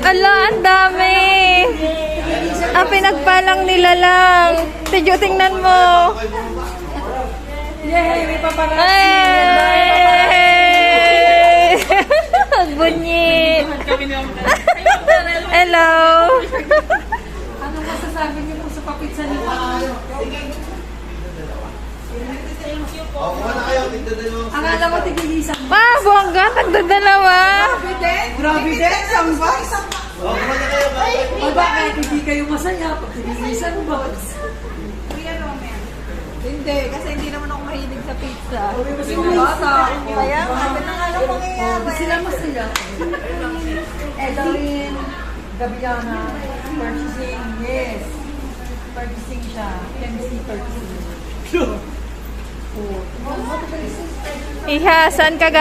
Ala, ang dami. Pinagpalang nila lang. Tidyo, tingnan mo. Yay! May paparazzi! Ay! Bunyi. Hello. Anong masasabi niyo po sa papitsa ni Pao? Ang alam mo, tigilisan mo. Bongga, tagdadalawa. Grabe din, sambas. O bakit hindi kayo masaya pag tigilisan mo? Hindi, kasi hindi naman ako mahilig sa pizza. Kasi mga bata. Kaya nga, ganun nga lang mangyayari. Hindi sila masaya. Edarin, Gabiana, purchasing, yes. Purchasing siya. Chemistry purchasing. Iha, saan ka galing?